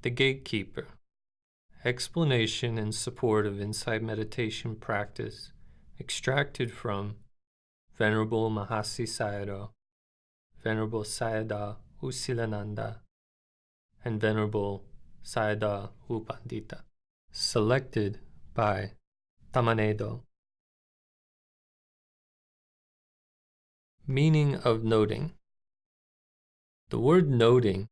The Gatekeeper. Explanation in support of insight meditation practice extracted from Venerable Mahāsī Sayādaw, Venerable Sayādaw u Sīlānanda, and Venerable Sayādaw u Paṇḍita. Selected by Tharmanaykyaw. Meaning of noting. The word noting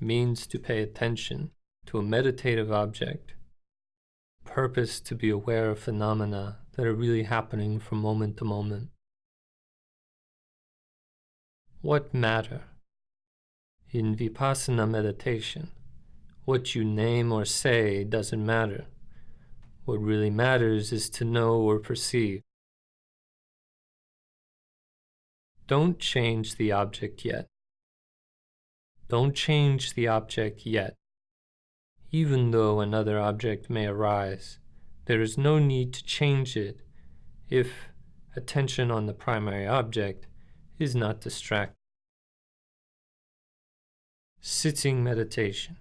means to pay attention to a meditative object, purpose to be aware of phenomena that are really happening from moment to moment. What matter? In vipassana meditation, what you name or say doesn't matter. What really matters is to know or perceive. Don't change the object yet. Don't change the object yet. Even though another object may arise, there is no need to change it if attention on the primary object is not distracted. Sitting meditation.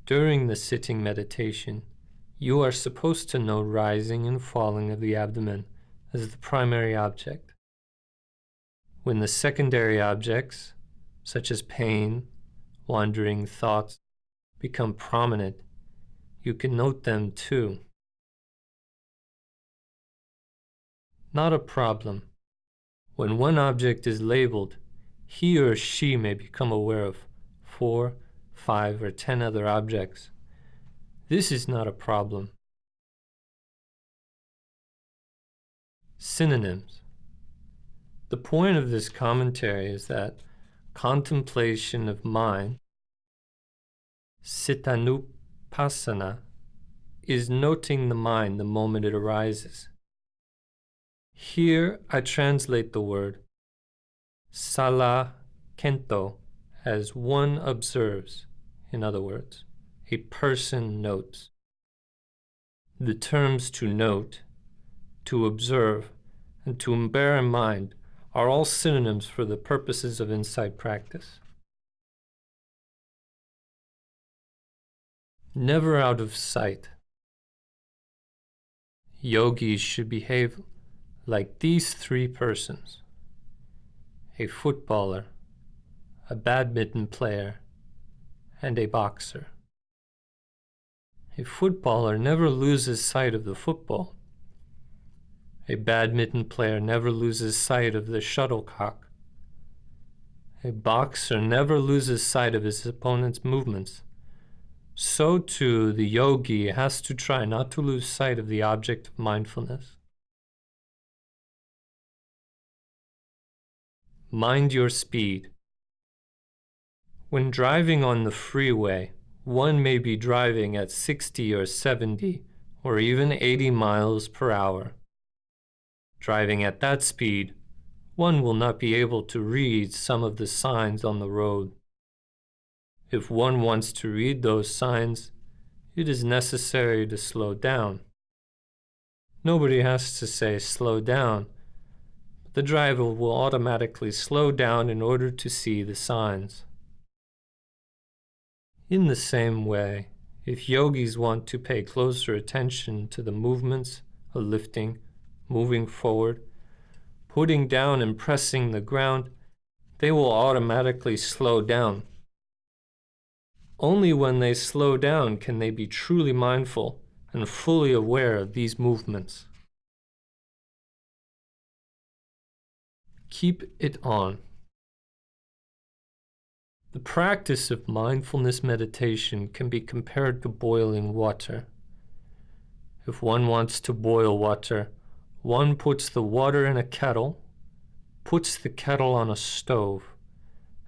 During the sitting meditation, you are supposed to note rising and falling of the abdomen as the primary object. When the secondary objects, such as pain, wandering thoughts, become prominent, you can note them too. Not a problem. When one object is labeled, he or she may become aware of 4, 5, or 10 other objects. This is not a problem. Synonyms. The point of this commentary is that contemplation of mind, cittanupassana, is noting the mind the moment it arises. Here I translate the word salakento as one observes. In other words, a person notes. The terms to note, to observe, and to bear in mind are all synonyms for the purposes of insight practice. Never out of sight. Yogis should behave like these 3 persons: a footballer, a badminton player, and a boxer. A footballer never loses sight of the football. A badminton player never loses sight of the shuttlecock. A boxer never loses sight of his opponent's movements. So too, the yogi has to try not to lose sight of the object of mindfulness. Mind your speed. When driving on the freeway, one may be driving at 60 or 70 or even 80 miles per hour. Driving at that speed, one will not be able to read some of the signs on the road. If one wants to read those signs, it is necessary to slow down. Nobody has to say slow down, but the driver will automatically slow down in order to see the signs. In the same way, if yogis want to pay closer attention to the movements of lifting, moving forward, putting down and pressing the ground, they will automatically slow down. Only when they slow down can they be truly mindful and fully aware of these movements. Keep it on. The practice of mindfulness meditation can be compared to boiling water. If one wants to boil water, one puts the water in a kettle, puts the kettle on a stove,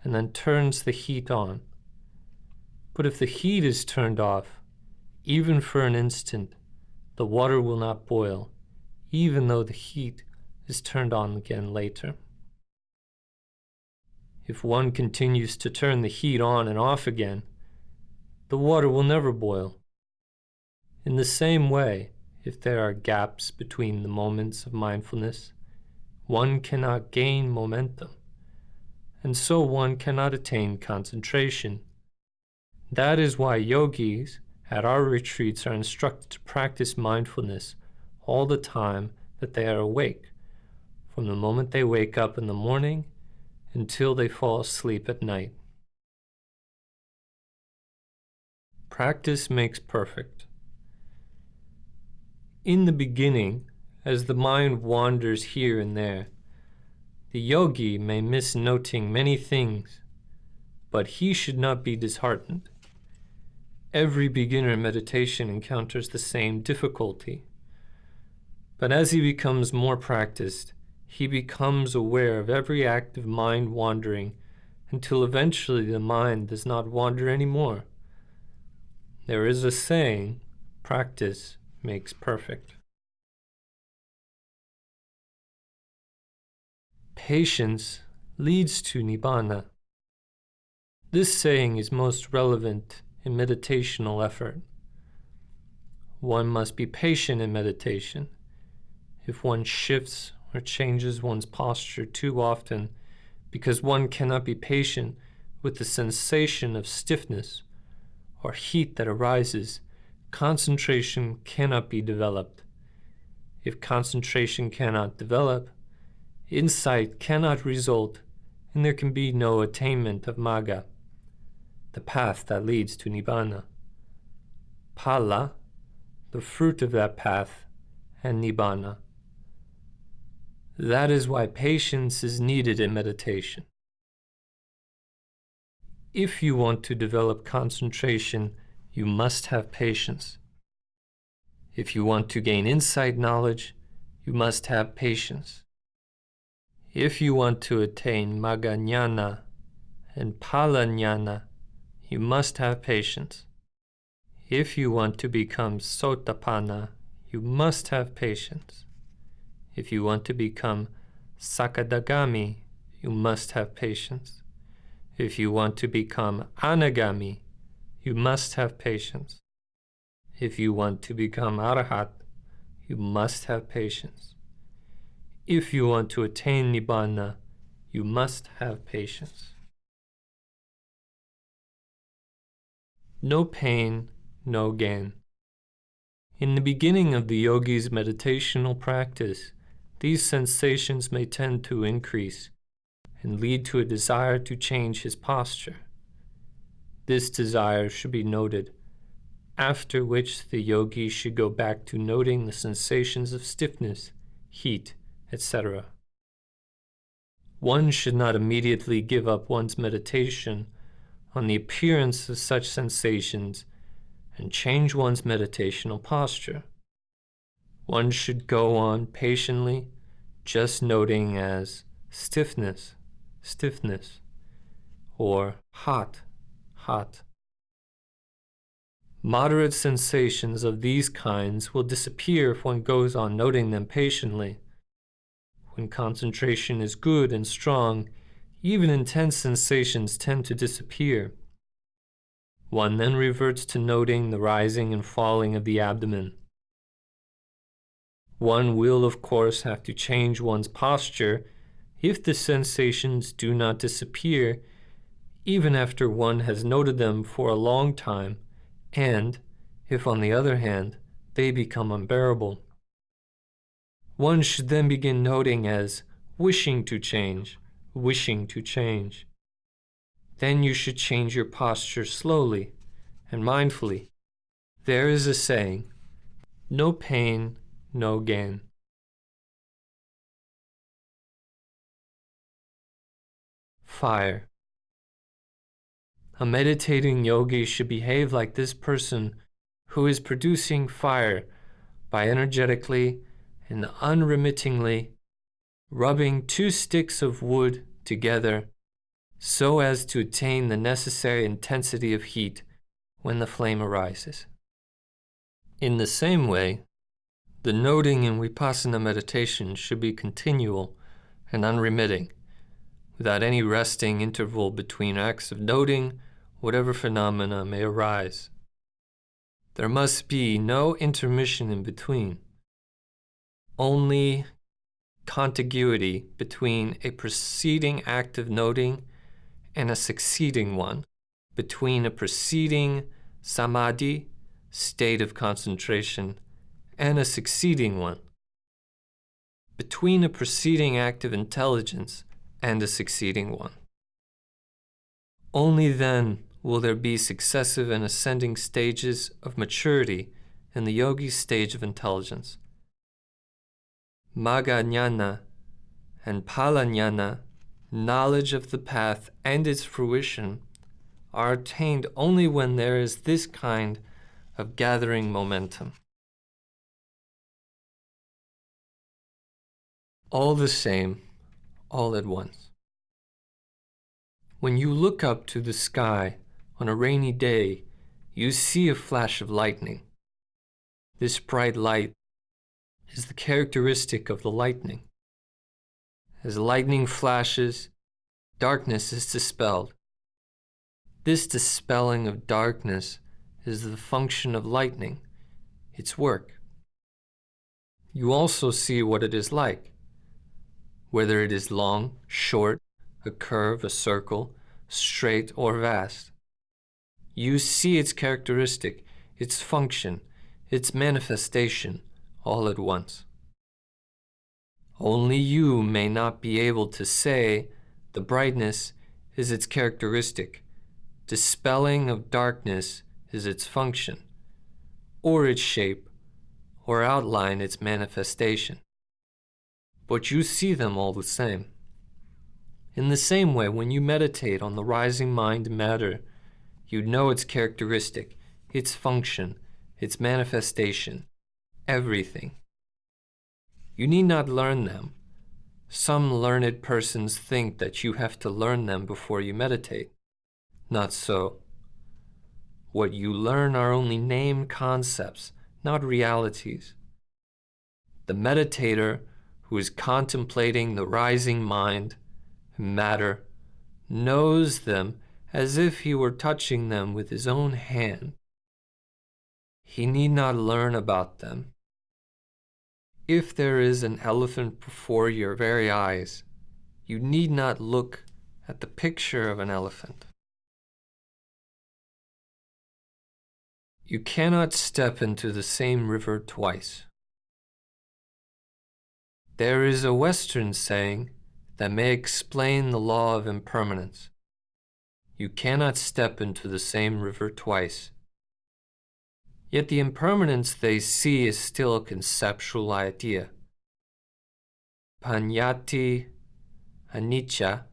and then turns the heat on. But if the heat is turned off, even for an instant, the water will not boil, even though the heat is turned on again later. If one continues to turn the heat on and off again, the water will never boil. In the same way, if there are gaps between the moments of mindfulness, one cannot gain momentum, and so one cannot attain concentration. That is why yogis at our retreats are instructed to practice mindfulness all the time that they are awake, from the moment they wake up in the morning until they fall asleep at night. Practice makes perfect. In the beginning, as the mind wanders here and there, the yogi may miss noting many things, but he should not be disheartened. Every beginner meditation encounters the same difficulty. But as he becomes more practiced, he becomes aware of every act of mind wandering until eventually the mind does not wander anymore. There is a saying, practice makes perfect. Patience leads to Nibbana. This saying is most relevant in meditational effort. One must be patient in meditation. If one shifts or changes one's posture too often because one cannot be patient with the sensation of stiffness or heat that arises, concentration cannot be developed. If concentration cannot develop, insight cannot result, and there can be no attainment of Magga, the path that leads to Nibbana. Phala, the fruit of that path, and Nibbana. That is why patience is needed in meditation. If you want to develop concentration, you must have patience. If you want to gain insight knowledge, you must have patience. If you want to attain Magga Jnana and Phala Jnana, you must have patience. If you want to become Sotapanna, you must have patience. If you want to become Sakadagami, you must have patience. If you want to become Anagami, you must have patience. If you want to become Arahat, you must have patience. If you want to attain Nibbana, you must have patience. No pain, no gain. In the beginning of the yogi's meditational practice, these sensations may tend to increase and lead to a desire to change his posture. This desire should be noted, after which the yogi should go back to noting the sensations of stiffness, heat, etc. One should not immediately give up one's meditation on the appearance of such sensations and change one's meditational posture. One should go on patiently, just noting as stiffness, stiffness, or hot, hot. Moderate sensations of these kinds will disappear if one goes on noting them patiently. When concentration is good and strong, even intense sensations tend to disappear. One then reverts to noting the rising and falling of the abdomen. One will, of course, have to change one's posture if the sensations do not disappear, even after one has noted them for a long time, and if, on the other hand, they become unbearable. One should then begin noting as wishing to change, wishing to change. Then you should change your posture slowly and mindfully. There is a saying, no pain, no gain. Fire. A meditating yogi should behave like this person who is producing fire by energetically and unremittingly rubbing two sticks of wood together so as to attain the necessary intensity of heat when the flame arises. In the same way, the noting in vipassana meditation should be continual and unremitting, without any resting interval between acts of noting whatever phenomena may arise. There must be no intermission in between, only contiguity between a preceding act of noting and a succeeding one, between a preceding samadhi, state of concentration, and a succeeding one, between a preceding act of intelligence and a succeeding one. Only then will there be successive and ascending stages of maturity in the yogi's stage of intelligence. Magga jnana and phala jnana, knowledge of the path and its fruition, are attained only when there is this kind of gathering momentum. All the same, all at once. When you look up to the sky on a rainy day, you see a flash of lightning. This bright light is the characteristic of the lightning. As lightning flashes, darkness is dispelled. This dispelling of darkness is the function of lightning, its work. You also see what it is like, whether it is long, short, a curve, a circle, straight, or vast. You see its characteristic, its function, its manifestation, all at once. Only you may not be able to say the brightness is its characteristic, dispelling of darkness is its function, or its shape, or outline its manifestation. But you see them all the same. In the same way, when you meditate on the rising mind matter, you know its characteristic, its function, its manifestation, everything. You need not learn them. Some learned persons think that you have to learn them before you meditate. Not so. What you learn are only named concepts, not realities. The meditator who is contemplating the rising mind, matter, knows them as if he were touching them with his own hand. He need not learn about them. If there is an elephant before your very eyes, you need not look at the picture of an elephant. You cannot step into the same river twice. There is a Western saying that may explain the law of impermanence. You cannot step into the same river twice. Yet the impermanence they see is still a conceptual idea. Paṇḍita, anicca.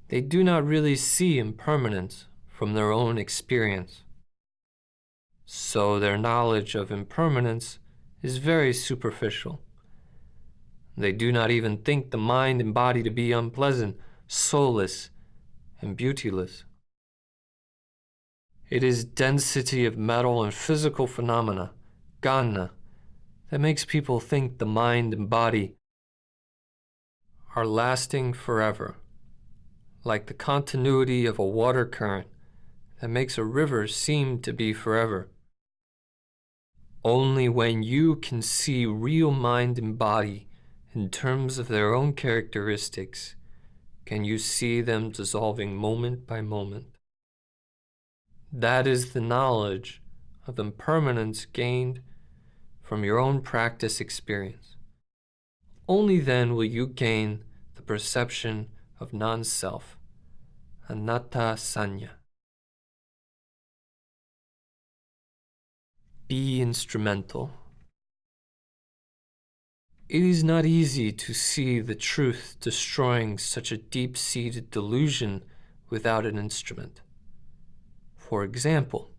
They do not really see impermanence from their own experience. So their knowledge of impermanence is very superficial. They do not even think the mind and body to be unpleasant, soulless, and beautyless. It is density of metal and physical phenomena, gana, that makes people think the mind and body are lasting forever, like the continuity of a water current that makes a river seem to be forever. Only when you can see real mind and body in terms of their own characteristics can you see them dissolving moment by moment. That is the knowledge of impermanence gained from your own practice experience. Only then will you gain the perception of non-self, anatta sanya. Be instrumental. It is not easy to see the truth destroying such a deep-seated delusion without an instrument. For example,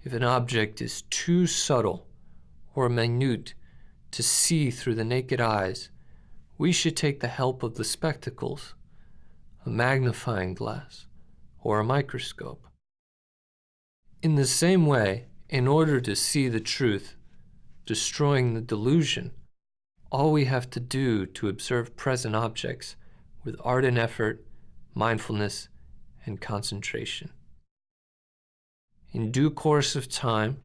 if an object is too subtle or minute to see through the naked eyes, we should take the help of the spectacles, a magnifying glass, or a microscope. In the same way, in order to see the truth, destroying the delusion, all we have to do to observe present objects with ardent effort, mindfulness, and concentration. In due course of time,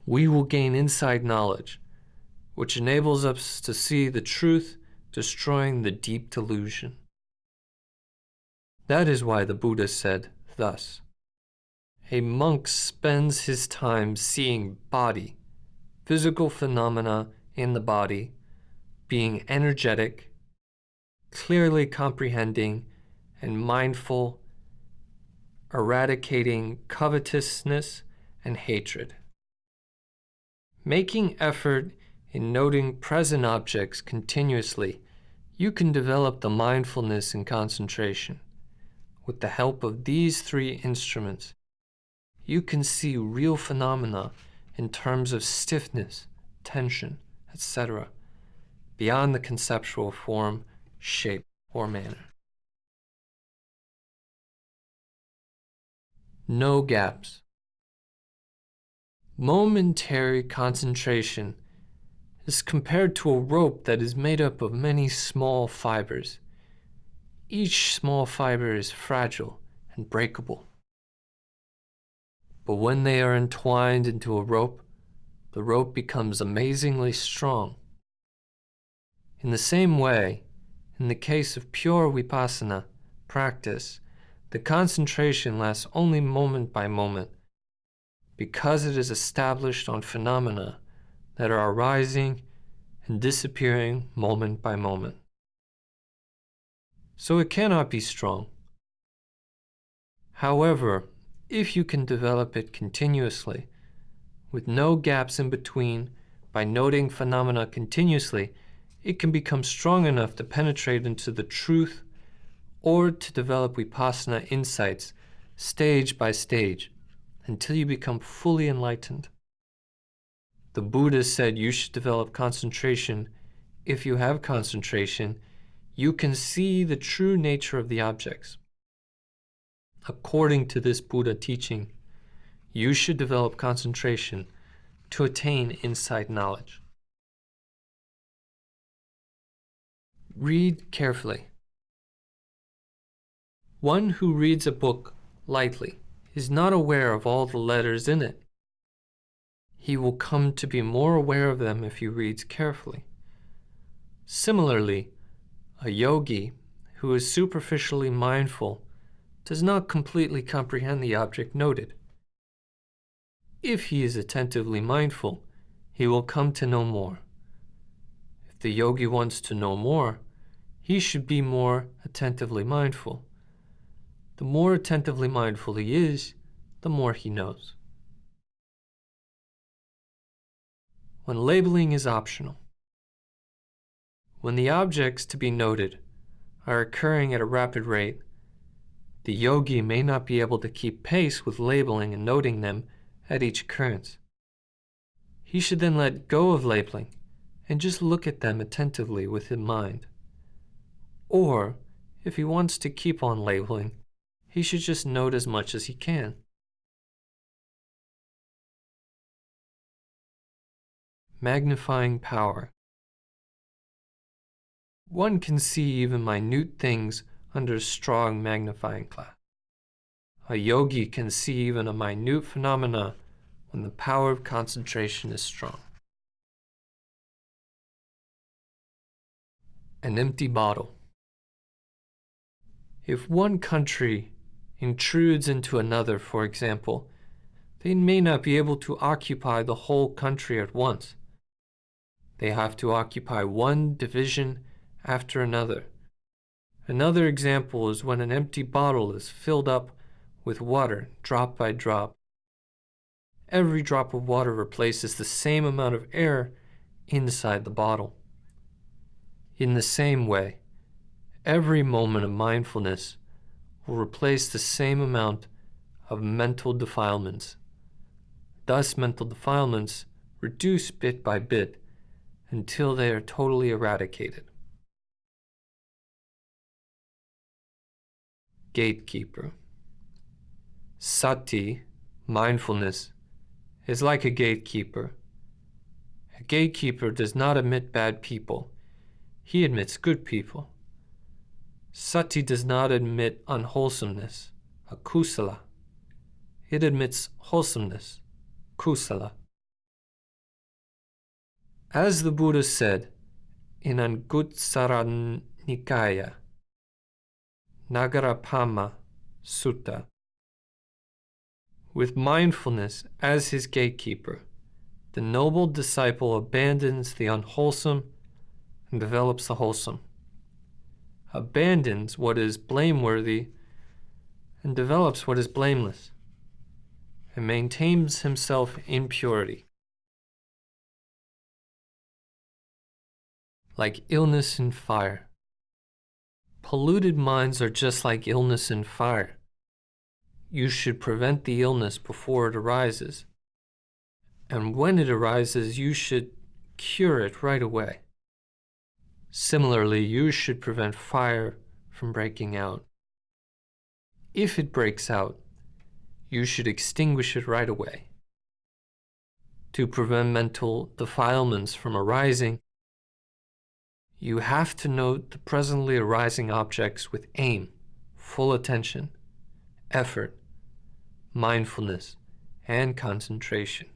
we will gain inside knowledge, which enables us to see the truth destroying the deep delusion. That is why the Buddha said thus, "A monk spends his time seeing body, physical phenomena in the body, being energetic, clearly comprehending and mindful, eradicating covetousness and hatred. Making effort in noting present objects continuously, you can develop the mindfulness and concentration. With the help of these three instruments, you can see real phenomena in terms of stiffness, tension, etc., beyond the conceptual form, shape, or manner." No gaps. Momentary concentration is compared to a rope that is made up of many small fibers. Each small fiber is fragile and breakable. But when they are entwined into a rope, the rope becomes amazingly strong. In the same way, in the case of pure vipassana practice, the concentration lasts only moment by moment, because it is established on phenomena that are arising and disappearing moment by moment. So it cannot be strong. However, if you can develop it continuously, with no gaps in between, by noting phenomena continuously, it can become strong enough to penetrate into the truth or to develop vipassana insights stage by stage until you become fully enlightened. The Buddha said you should develop concentration. If you have concentration, you can see the true nature of the objects. According to this Buddha teaching, you should develop concentration to attain insight knowledge. Read carefully. One who reads a book lightly is not aware of all the letters in it. He will come to be more aware of them if he reads carefully. Similarly, a yogi who is superficially mindful does not completely comprehend the object noted. If he is attentively mindful, he will come to know more. If the yogi wants to know more, he should be more attentively mindful. The more attentively mindful he is, the more he knows. When labeling is optional. When the objects to be noted are occurring at a rapid rate, the yogi may not be able to keep pace with labeling and noting them at each occurrence. He should then let go of labeling and just look at them attentively with his mind. Or, if he wants to keep on labeling, he should just note as much as he can. Magnifying power. One can see even minute things under a strong magnifying glass. A yogi can see even a minute phenomena when the power of concentration is strong. An empty bottle. If one country intrudes into another, for example, they may not be able to occupy the whole country at once. They have to occupy one division after another. Another example is when an empty bottle is filled up with water, drop by drop. Every drop of water replaces the same amount of air inside the bottle. In the same way, every moment of mindfulness will replace the same amount of mental defilements. Thus, mental defilements reduce bit by bit until they are totally eradicated. Gatekeeper. Sati, mindfulness, is like a gatekeeper. A gatekeeper does not admit bad people. He admits good people. Sati does not admit unwholesomeness, akusala. It admits wholesomeness, kusala. As the Buddha said in Tharmanaykyaw, Nagarapama Sutta. With mindfulness as his gatekeeper, the noble disciple abandons the unwholesome and develops the wholesome, abandons what is blameworthy and develops what is blameless, and maintains himself in purity. Like illness and fire. Polluted minds are just like illness and fire. You should prevent the illness before it arises, and when it arises, you should cure it right away. Similarly, you should prevent fire from breaking out. If it breaks out, you should extinguish it right away. To prevent mental defilements from arising, you have to note the presently arising objects with aim, full attention, effort, mindfulness, and concentration.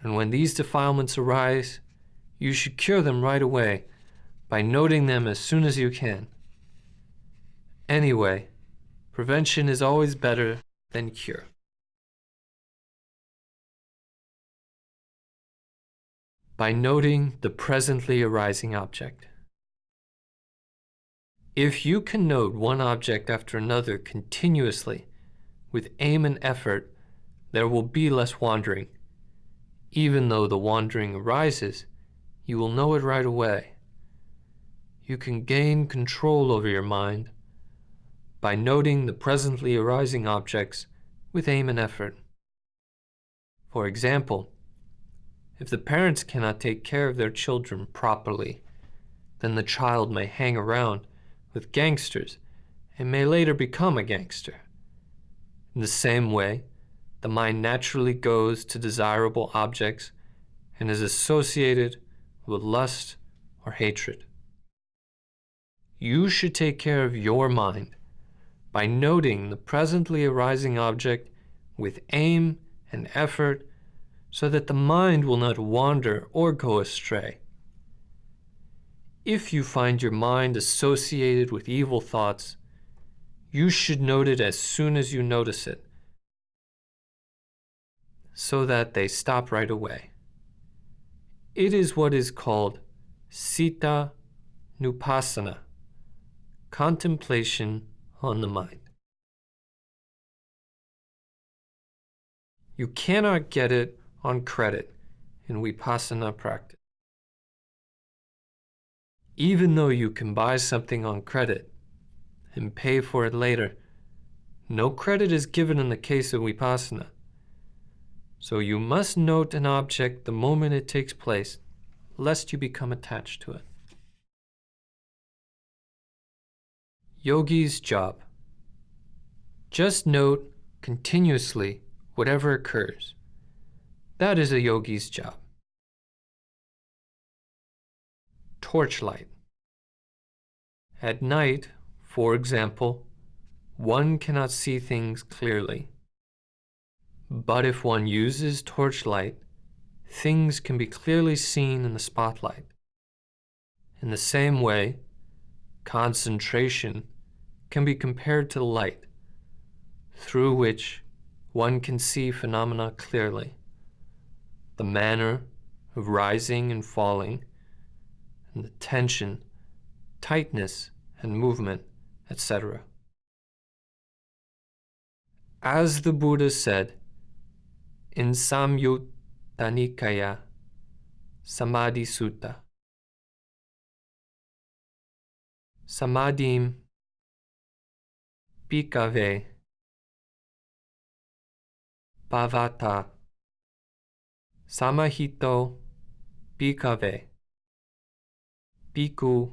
And when these defilements arise, you should cure them right away by noting them as soon as you can. Anyway, prevention is always better than cure. By noting the presently arising object. If you can note one object after another continuously, with aim and effort, there will be less wandering. Even though the wandering arises, you will know it right away. You can gain control over your mind by noting the presently arising objects with aim and effort. For example, if the parents cannot take care of their children properly, then the child may hang around with gangsters and may later become a gangster. In the same way, the mind naturally goes to desirable objects and is associated with lust or hatred. You should take care of your mind by noting the presently arising object with aim and effort so that the mind will not wander or go astray. If you find your mind associated with evil thoughts, you should note it as soon as you notice it, so that they stop right away. It is what is called Citta Nupassana, contemplation on the mind. You cannot get it on credit in Vipassana practice. Even though you can buy something on credit and pay for it later, no credit is given in the case of Vipassana. So you must note an object the moment it takes place, lest you become attached to it. Yogi's job. Just note continuously whatever occurs. That is a yogi's job. Torchlight. At night, for example, one cannot see things clearly. But if one uses torchlight, things can be clearly seen in the spotlight. In the same way, concentration can be compared to light, through which one can see phenomena clearly, the manner of rising and falling, and the tension, tightness, and movement, etc. As the Buddha said in Samyutta Nikaya, Samadhi Sutta, Samadhim Bhikkhave Bhavata Samahito Bhikkhave Bhikkhu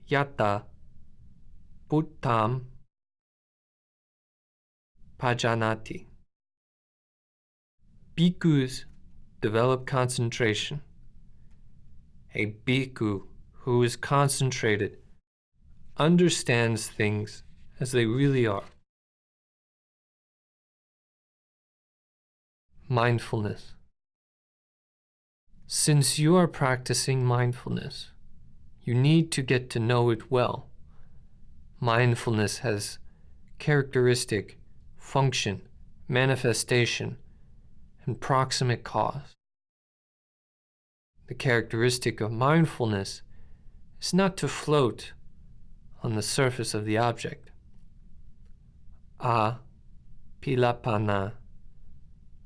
Yatta Bhuttam Pajanati. Bhikkhus develop concentration. A bhikkhu who is concentrated understands things as they really are. Mindfulness. Since you are practicing mindfulness, you need to get to know it well. mindfulness has characteristic, function, manifestation, and proximate cause. The characteristic of mindfulness is not to float on the surface of the object. Pilapana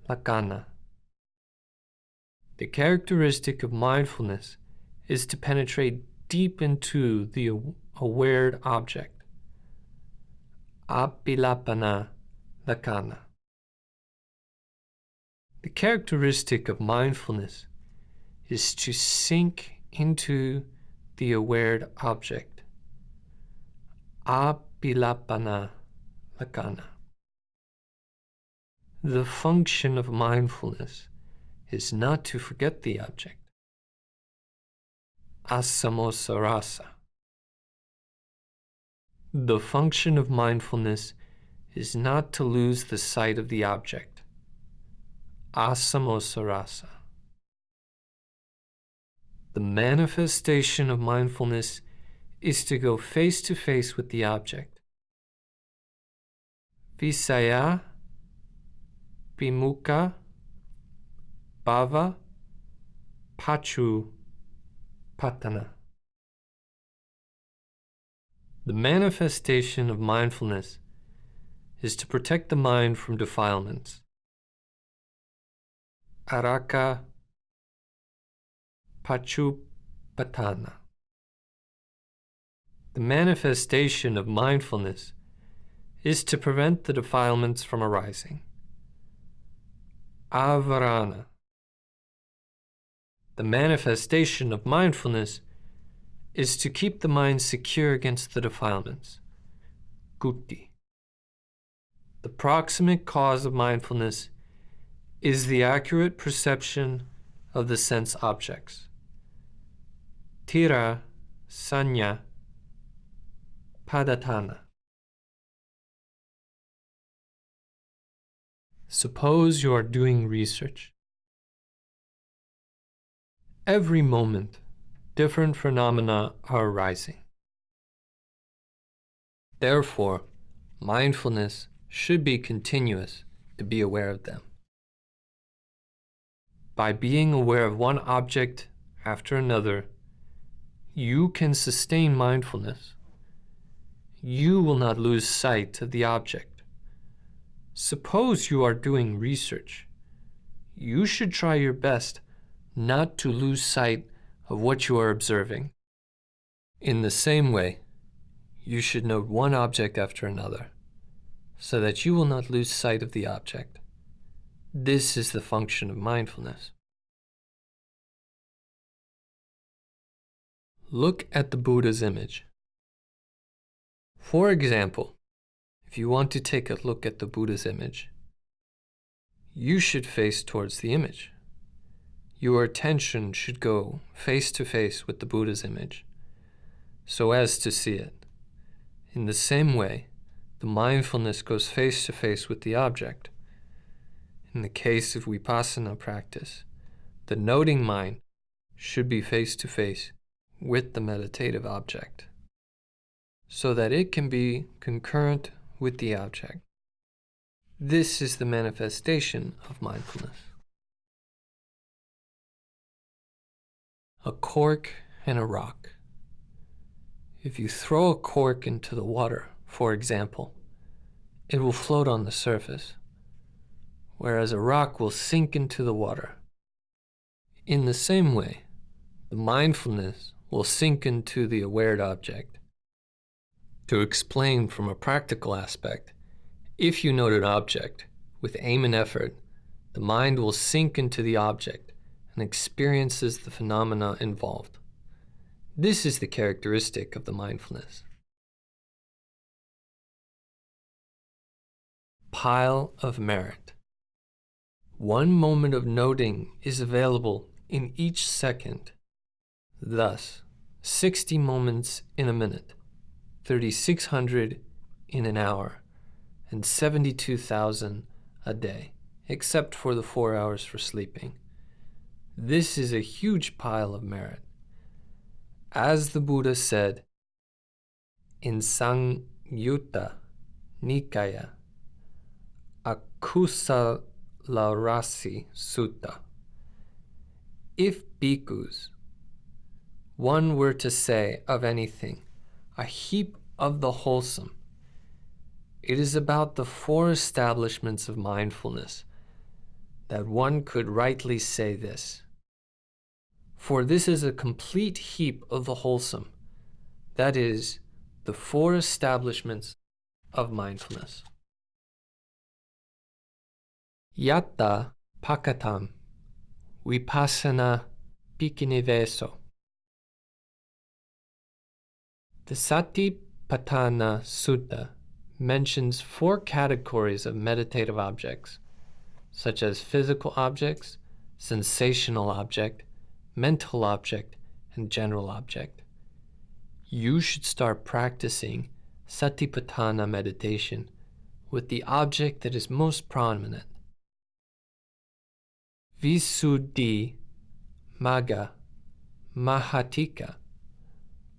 lakana. The characteristic of mindfulness is to penetrate deep into the aware object. Apilapana lakana. The characteristic of mindfulness is to sink into the aware object. Apilapana lakana. The function of mindfulness is not to forget the object. Asamosarasa. The function of mindfulness is not to lose the sight of the object. Asamosarasa. The manifestation of mindfulness is to go face to face with the object. Visaya, Vimukha, Bhava, Pachu, Patana. The manifestation of mindfulness is to protect the mind from defilements. Araka, Pachu, Patana. The manifestation of mindfulness is to prevent the defilements from arising. Avarana. The manifestation of mindfulness is to keep the mind secure against the defilements. Kuti. The proximate cause of mindfulness is the accurate perception of the sense objects. Tira, Sanya, Padatana. Suppose you are doing research. Every moment, different phenomena are arising. Therefore, mindfulness should be continuous to be aware of them. By being aware of one object after another, you can sustain mindfulness. You will not lose sight of the object. Suppose you are doing research. You should try your best not to lose sight of what you are observing. In the same way, you should note one object after another, so that you will not lose sight of the object. This is the function of mindfulness. Look at the Buddha's image. For example, if you want to take a look at the Buddha's image, you should face towards the image. Your attention should go face to face with the Buddha's image, so as to see it. In the same way, the mindfulness goes face to face with the object. In the case of vipassana practice, the noting mind should be face to face with the meditative object, so that it can be concurrent with the object. This is the manifestation of mindfulness. A cork and a rock. If you throw a cork into the water, for example, it will float on the surface, whereas a rock will sink into the water. In the same way, the mindfulness will sink into the aware object. To explain from a practical aspect, if you note an object with aim and effort, the mind will sink into the object and experiences the phenomena involved. This is the characteristic of the mindfulness. Pile of merit. One moment of noting is available in each second. Thus, 60 moments in a minute, 3,600 in an hour, and 72,000 a day, except for the 4 hours for sleeping. This is a huge pile of merit. As the Buddha said, in Samyutta Nikaya, Akusalarasi Sutta. If bhikkhus, one were to say of anything, a heap of the wholesome, it is about the 4 establishments of mindfulness that one could rightly say this. For this is a complete heap of the wholesome, that is, the 4 establishments of mindfulness. Yatta pakatam vipassana pikiniveso. The Satipatthana Sutta mentions 4 categories of meditative objects, such as physical objects, sensational object, mental object, and general object. You should start practicing Satipatthana meditation with the object that is most prominent. Visuddhi Magga Mahātika,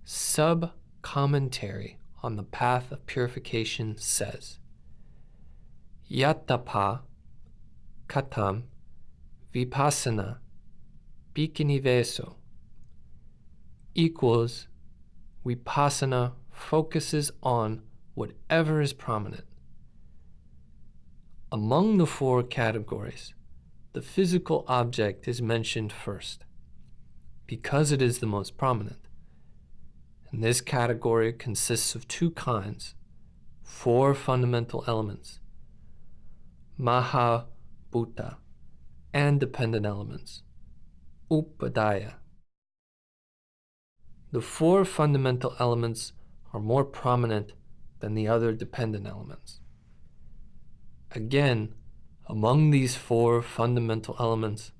sub-commentary on the path of purification, says, Yattapa katam vipassana pikiniveso equals vipassana focuses on whatever is prominent. Among the 4 categories, the physical object is mentioned first, because it is the most prominent. And this category consists of 2 kinds, 4 fundamental elements, Mahābhuta, and dependent elements, Upadaya. The 4 fundamental elements are more prominent than the other dependent elements. Again, among these 4 fundamental elements,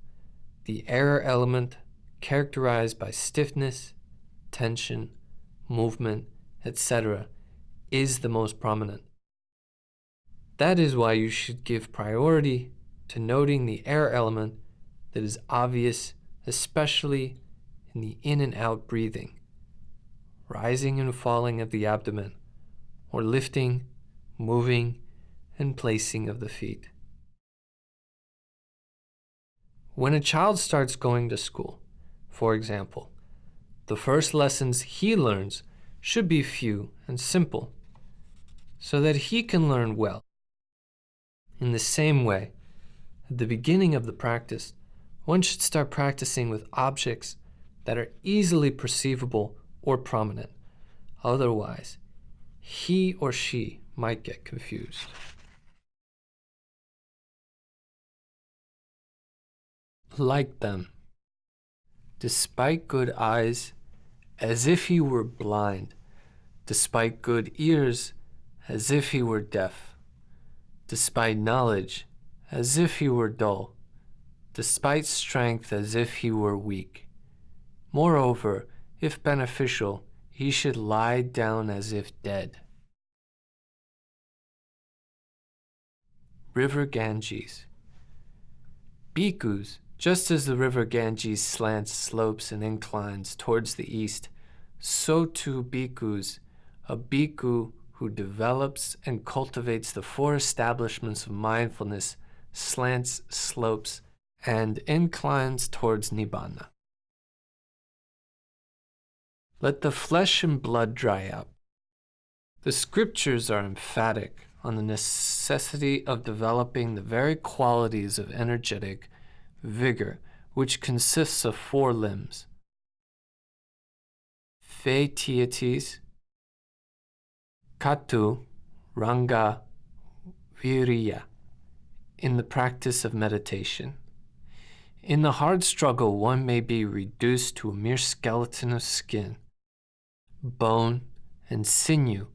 the air element, characterized by stiffness, tension, movement, etc., is the most prominent. That is why you should give priority to noting the air element that is obvious, especially in the in and out breathing, rising and falling of the abdomen, or lifting, moving, and placing of the feet. When a child starts going to school, for example, the first lessons he learns should be few and simple, so that he can learn well. In the same way, at the beginning of the practice, one should start practicing with objects that are easily perceivable or prominent. Otherwise, he or she might get confused. Like them, despite good eyes, as if he were blind, despite good ears, as if he were deaf, despite knowledge, as if he were dull, despite strength, as if he were weak. Moreover, if beneficial, he should lie down as if dead. River Ganges. Bhikkhus, just as the river Ganges slants, slopes, and inclines towards the east, so too bhikkhus, a bhikkhu who develops and cultivates the 4 establishments of mindfulness, slants, slopes, and inclines towards Nibbana. Let the flesh and blood dry up. The scriptures are emphatic on the necessity of developing the very qualities of energetic vigor, which consists of 4 limbs: Vetietis, Katu, Ranga, Viriya, in the practice of meditation. In the hard struggle, one may be reduced to a mere skeleton of skin, bone, and sinew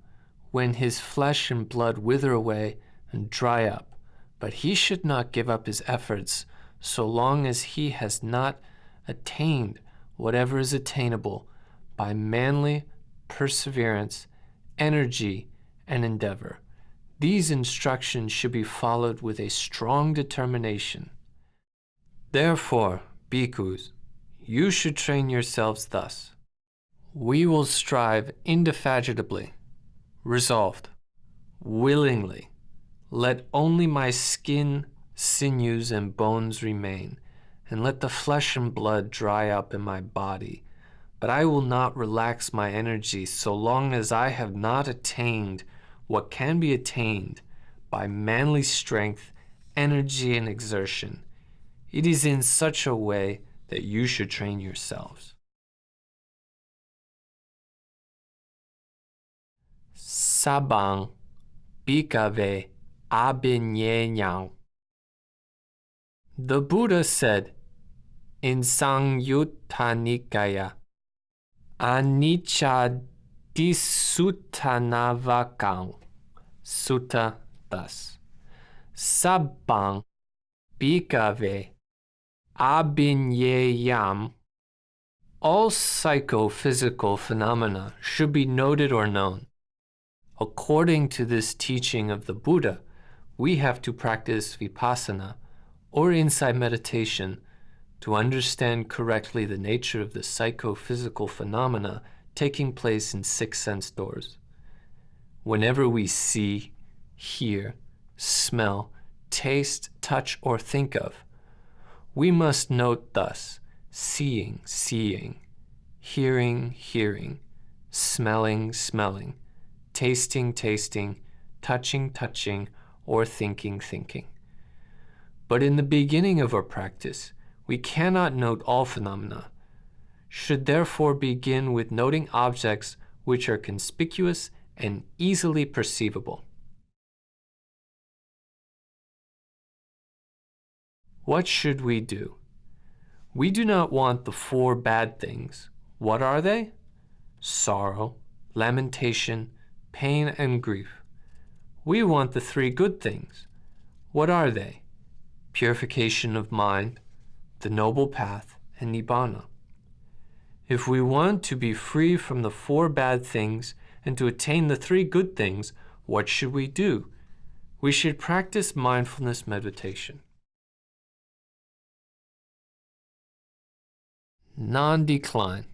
when his flesh and blood wither away and dry up, but he should not give up his efforts so long as he has not attained whatever is attainable by manly perseverance, energy, and endeavor. These instructions should be followed with a strong determination. Therefore, bhikkhus, you should train yourselves thus. We will strive indefatigably Resolved, willingly, let only my skin, sinews, and bones remain, and let the flesh and blood dry up in my body. But I will not relax my energy so long as I have not attained what can be attained by manly strength, energy, and exertion. It is in such a way that you should train yourselves. Sabang bhikkhave abhiññāyo. The Buddha said in Saṅyutta Nikāya, Anicca disuttanavakang, Sutta thus, Sabang bhikkhave abhiññāyam. All psychophysical phenomena should be noted or known. According to this teaching of the Buddha, we have to practice vipassana, or insight meditation, to understand correctly the nature of the psychophysical phenomena taking place in 6 sense doors. Whenever we see, hear, smell, taste, touch, or think of, we must note thus: seeing, seeing, hearing, hearing, smelling, smelling, tasting, tasting, touching, touching, or thinking, thinking. But in the beginning of our practice, we cannot note all phenomena, should therefore begin with noting objects which are conspicuous and easily perceivable. What should we do? We do not want the 4 bad things. What are they? Sorrow, lamentation, pain, and grief. We want the 3 good things. What are they? Purification of mind, the noble path, and nibbana. If we want to be free from the 4 bad things and to attain the 3 good things, what should we do? We should practice mindfulness meditation. Non-decline.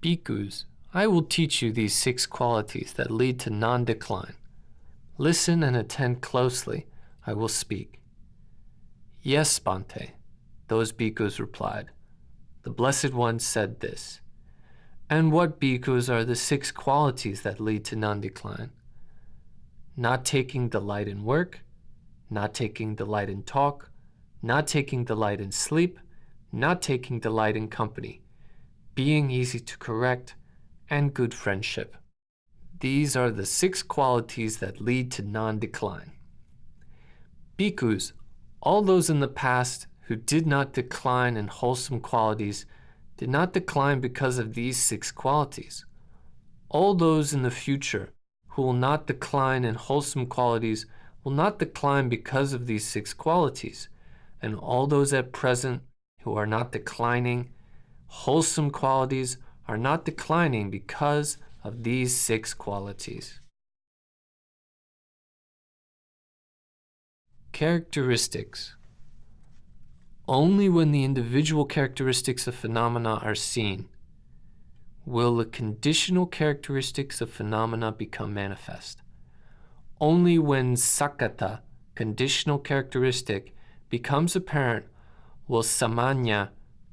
Bhikkhus, I will teach you these 6 qualities that lead to non-decline. Listen and attend closely. I will speak. Yes, Bhante, those bhikkhus replied. The Blessed One said this. And what, bhikkhus, are the 6 qualities that lead to non-decline? Not taking delight in work, not taking delight in talk, not taking delight in sleep, not taking delight in company, being easy to correct, and good friendship. These are the 6 qualities that lead to non-decline. Bhikkhus, all those in the past who did not decline in wholesome qualities did not decline because of these 6 qualities. All those in the future who will not decline in wholesome qualities will not decline because of these 6 qualities, and all those at present who are not declining wholesome qualities are not declining because of these 6 qualities. Characteristics. Only when the individual characteristics of phenomena are seen will the conditional characteristics of phenomena become manifest. Only when sakkata, conditional characteristic, becomes apparent will samanya,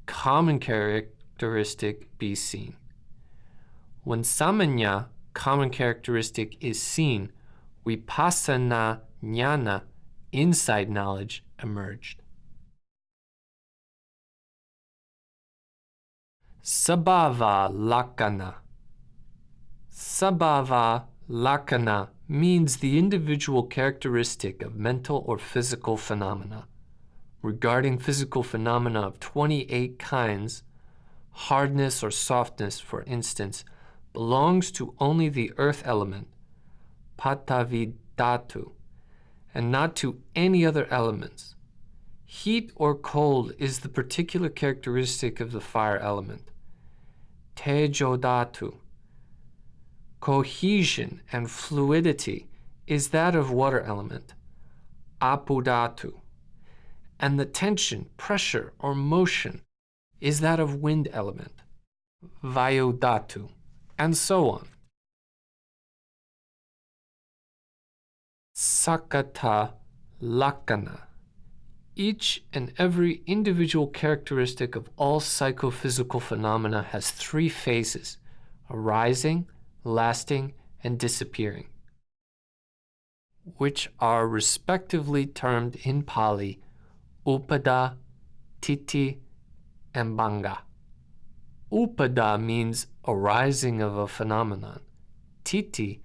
common characteristic, be seen. When samanya, common characteristic, is seen, vipassana jnana, insight knowledge, emerged. Sabhava lakkhana. Sabhava lakkhana means the individual characteristic of mental or physical phenomena. Regarding physical phenomena of 28 kinds, hardness or softness, for instance, belongs to only the earth element, patavidhatu, and not to any other elements. Heat or cold is the particular characteristic of the fire element, tejodhatu. Cohesion and fluidity is that of water element, apudhatu. And the tension, pressure, or motion is that of wind element, vayudhatu, and so on. Sakata Lakkhana. Each and every individual characteristic of all psychophysical phenomena has three phases: arising, lasting, and disappearing, which are respectively termed in Pali Upada, Titi, and Bhanga. Upada means arising of a phenomenon. Titi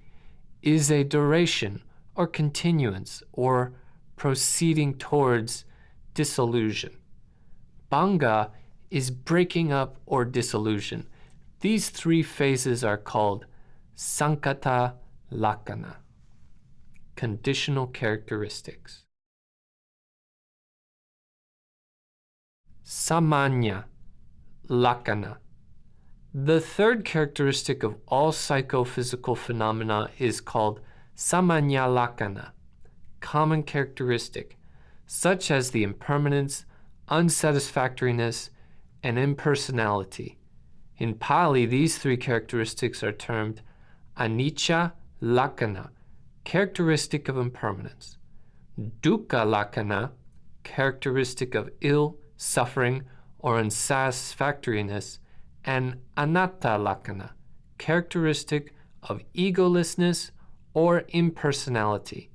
is a duration or continuance or proceeding towards dissolution. Bhanga is breaking up or dissolution. These three phases are called Sankata Lakkhana, conditional characteristics. Samanya Lakkhana. The third characteristic of all psychophysical phenomena is called Samanya Lakkhana, common characteristic, such as the impermanence, unsatisfactoriness, and impersonality. In Pali, these three characteristics are termed Anicca Lakkhana, characteristic of impermanence; Dukkha Lakkhana, characteristic of ill, suffering, or unsatisfactoriness; and Anatta Lakkhana, characteristic of egolessness or impersonality.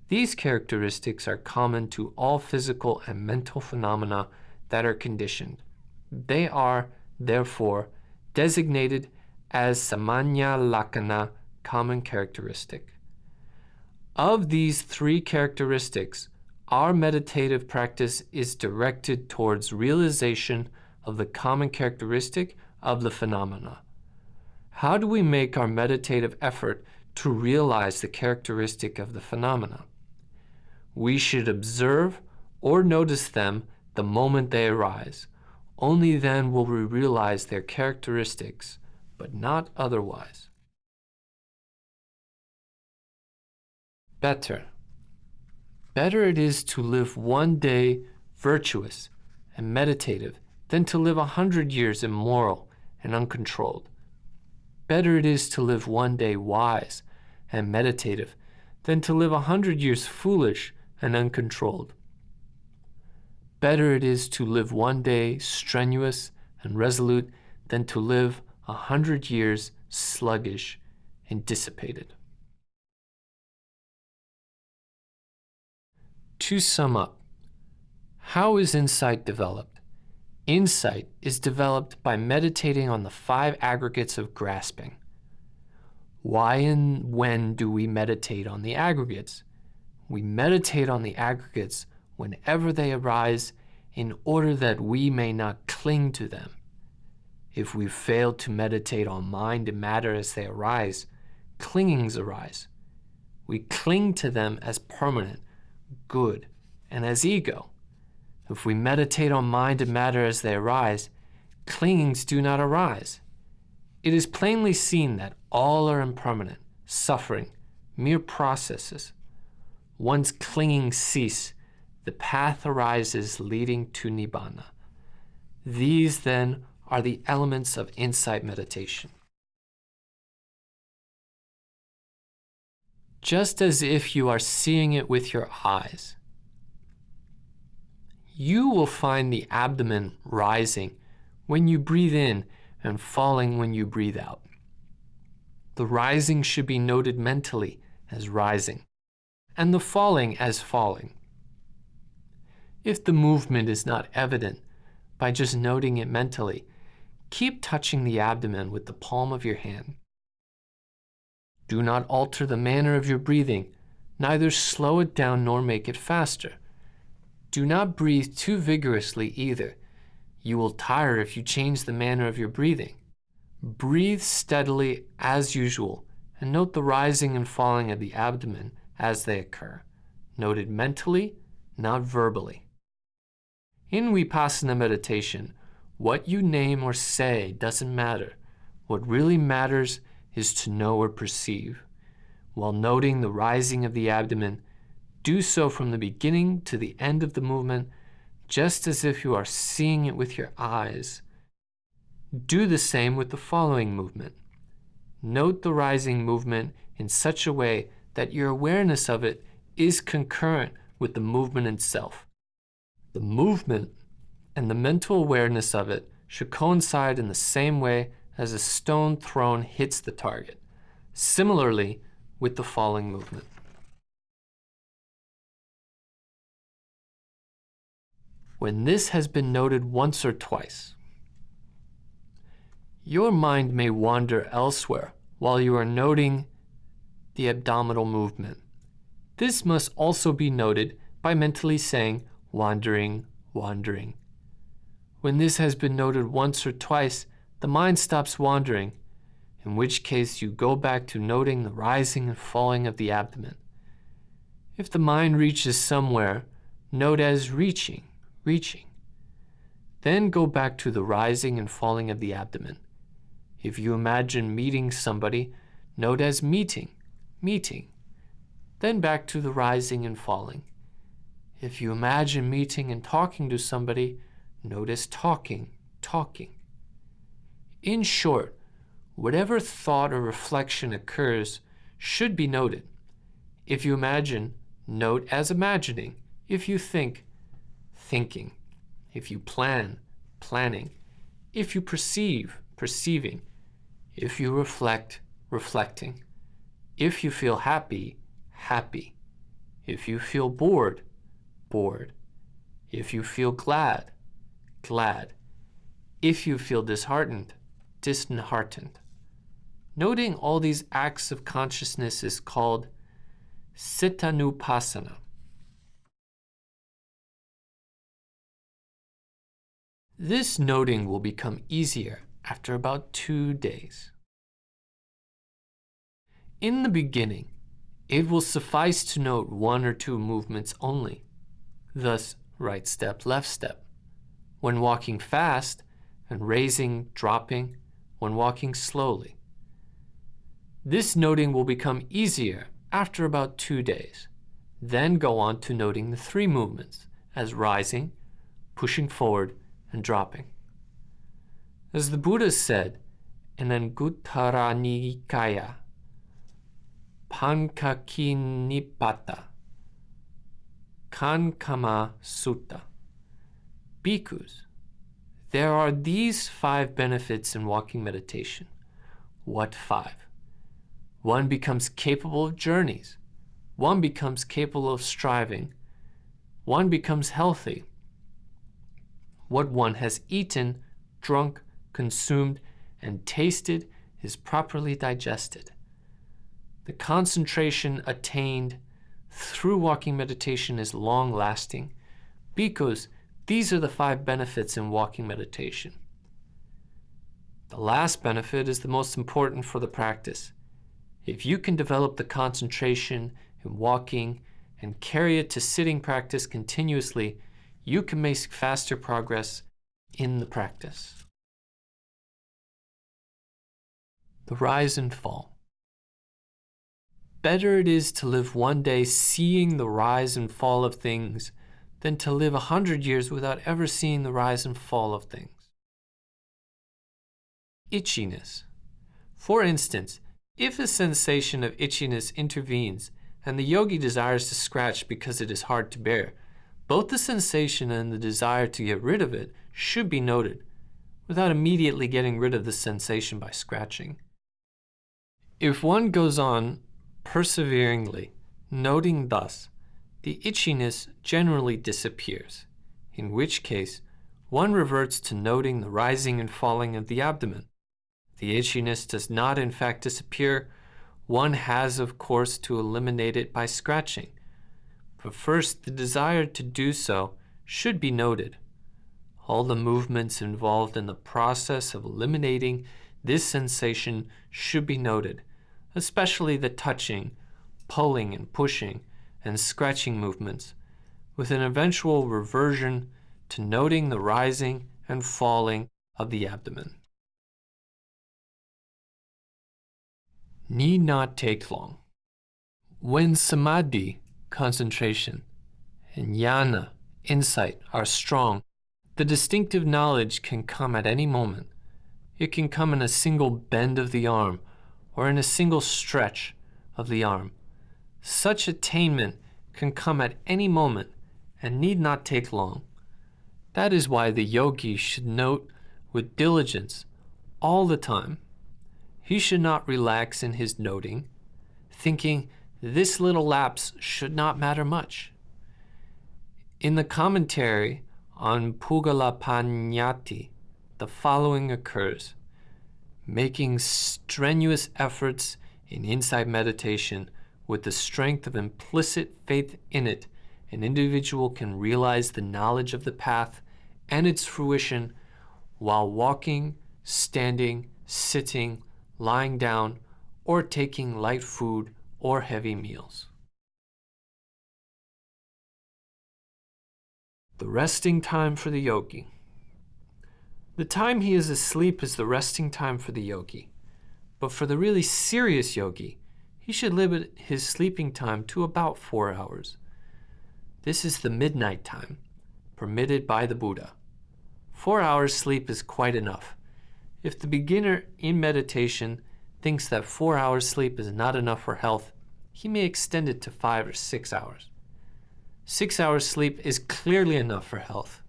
These characteristics are common to all physical and mental phenomena that are conditioned. They are, therefore, designated as Samanya Lakkhana, common characteristic. Of these three characteristics, our meditative practice is directed towards realization of the common characteristic of the phenomena. How do we make our meditative effort to realize the characteristic of the phenomena? We should observe or notice them the moment they arise. Only then will we realize their characteristics, but not otherwise. Better. Better it is to live one day virtuous and meditative than to live 100 years immoral and uncontrolled. Better it is to live one day wise and meditative than to live 100 years foolish and uncontrolled. Better it is to live one day strenuous and resolute than to live 100 years sluggish and dissipated. To sum up, how is insight developed? Insight is developed by meditating on the 5 aggregates of grasping. Why and when do we meditate on the aggregates? We meditate on the aggregates whenever they arise in order that we may not cling to them. If we fail to meditate on mind and matter as they arise, clingings arise. We cling to them as permanent, good, and as ego. If we meditate on mind and matter as they arise, clingings do not arise. It is plainly seen that all are impermanent, suffering, mere processes. Once clingings cease, the path arises leading to Nibbana. These, then, are the elements of insight meditation. Just as if you are seeing it with your eyes, you will find the abdomen rising when you breathe in and falling when you breathe out. The rising should be noted mentally as rising, and the falling as falling. If the movement is not evident by just noting it mentally, keep touching the abdomen with the palm of your hand. Do not alter the manner of your breathing, neither slow it down nor make it faster. Do not breathe too vigorously either. You will tire if you change the manner of your breathing. Breathe steadily as usual, and note the rising and falling of the abdomen as they occur, noted mentally, not verbally. In Vipassana meditation, what you name or say doesn't matter. What really matters is to know or perceive. While noting the rising of the abdomen, do so from the beginning to the end of the movement, just as if you are seeing it with your eyes. Do the same with the following movement. Note the rising movement in such a way that your awareness of it is concurrent with the movement itself. The movement and the mental awareness of it should coincide in the same way as a stone thrown hits the target. Similarly with the falling movement. When this has been noted once or twice, your mind may wander elsewhere while you are noting the abdominal movement. This must also be noted by mentally saying, wandering, wandering. When this has been noted once or twice, the mind stops wandering, in which case you go back to noting the rising and falling of the abdomen. If the mind reaches somewhere, note as reaching, reaching. Then go back to the rising and falling of the abdomen. If you imagine meeting somebody, note as meeting, meeting. Then back to the rising and falling. If you imagine meeting and talking to somebody, note as talking, talking. In short, whatever thought or reflection occurs should be noted. If you imagine, note as imagining. If you think, thinking. If you plan, planning. If you perceive, perceiving. If you reflect, reflecting. If you feel happy, happy. If you feel bored, bored. If you feel glad, glad. If you feel disheartened, disheartened. Noting all these acts of consciousness is called Cittanupassana. This noting will become easier after about 2 days. In the beginning, it will suffice to note 1 or 2 movements only, thus right step, left step. When walking fast, and raising, dropping, when walking slowly. This noting will become easier after about 2 days. Then go on to noting the 3 movements as rising, pushing forward, and dropping. As the Buddha said in Tharmanaykyaw, Paṇḍita, Kankama Sutta, Bhikkhus, there are these 5 benefits in walking meditation. What 5? One becomes capable of journeys. One becomes capable of striving. One becomes healthy. What one has eaten, drunk, consumed, and tasted is properly digested. The concentration attained through walking meditation is long-lasting because these are the 5 benefits in walking meditation. The last benefit is the most important for the practice. If you can develop the concentration in walking and carry it to sitting practice continuously, you can make faster progress in the practice. The rise and fall. Better it is to live one day seeing the rise and fall of things than to live 100 years without ever seeing the rise and fall of things. Itchiness. For instance, if a sensation of itchiness intervenes and the yogi desires to scratch because it is hard to bear, both the sensation and the desire to get rid of it should be noted, without immediately getting rid of the sensation by scratching. If one goes on perseveringly, noting thus, the itchiness generally disappears, in which case one reverts to noting the rising and falling of the abdomen. The itchiness does not in fact disappear. One has, of course, to eliminate it by scratching. But first, the desire to do so should be noted. All the movements involved in the process of eliminating this sensation should be noted, especially the touching, pulling and pushing, and scratching movements, with an eventual reversion to noting the rising and falling of the abdomen. Need not take long. When samadhi, concentration, and jnana, insight, are strong, the distinctive knowledge can come at any moment. It can come in a single bend of the arm or in a single stretch of the arm. Such attainment can come at any moment and need not take long. That is why the yogi should note with diligence all the time. He should not relax in his noting, thinking this little lapse should not matter much. In the commentary on Pugala Paṇḍita, the following occurs: making strenuous efforts in insight meditation with the strength of implicit faith in it, an individual can realize the knowledge of the path and its fruition while walking, standing, sitting, lying down, or taking light food or heavy meals. The resting time for the yogi. The time he is asleep is the resting time for the yogi. But for the really serious yogi, he should limit his sleeping time to about 4 hours. This is the midnight time, permitted by the Buddha. 4 hours sleep is quite enough. If the beginner in meditation thinks that 4 hours sleep is not enough for health, he may extend it to 5 or 6 hours. 6 hours sleep is clearly enough for health.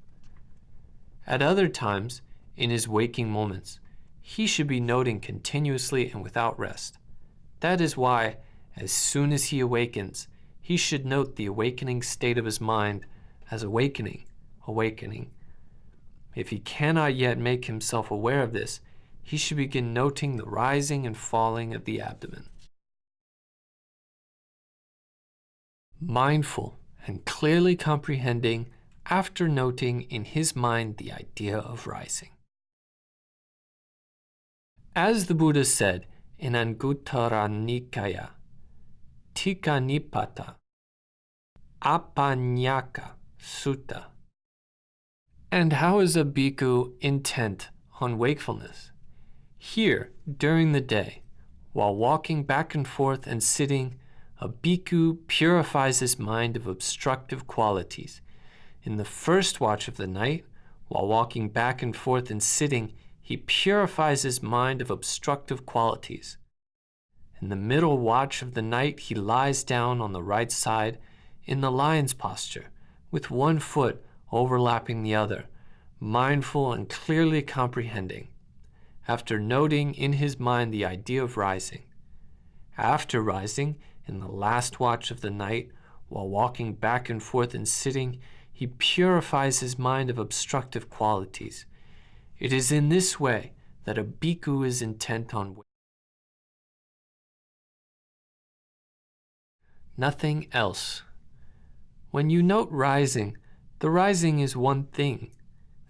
At other times, in his waking moments, he should be noting continuously and without rest. That is why, as soon as he awakens, he should note the awakening state of his mind as awakening, awakening. If he cannot yet make himself aware of this, he should begin noting the rising and falling of the abdomen. Mindful and clearly comprehending after noting in his mind the idea of rising. As the Buddha said in Tharmanaykyaw, Tika Nipata, Apanyaka Sutta. And how is a bhikkhu intent on wakefulness? Here, during the day, while walking back and forth and sitting, a bhikkhu purifies his mind of obstructive qualities. In the first watch of the night, while walking back and forth and sitting, he purifies his mind of obstructive qualities. In the middle watch of the night, he lies down on the right side in the lion's posture, with one foot overlapping the other, mindful and clearly comprehending, after noting in his mind the idea of rising. After rising, in the last watch of the night, while walking back and forth and sitting, he purifies his mind of obstructive qualities. It is in this way that a bhikkhu is intent on nothing else. When you note rising, the rising is one thing.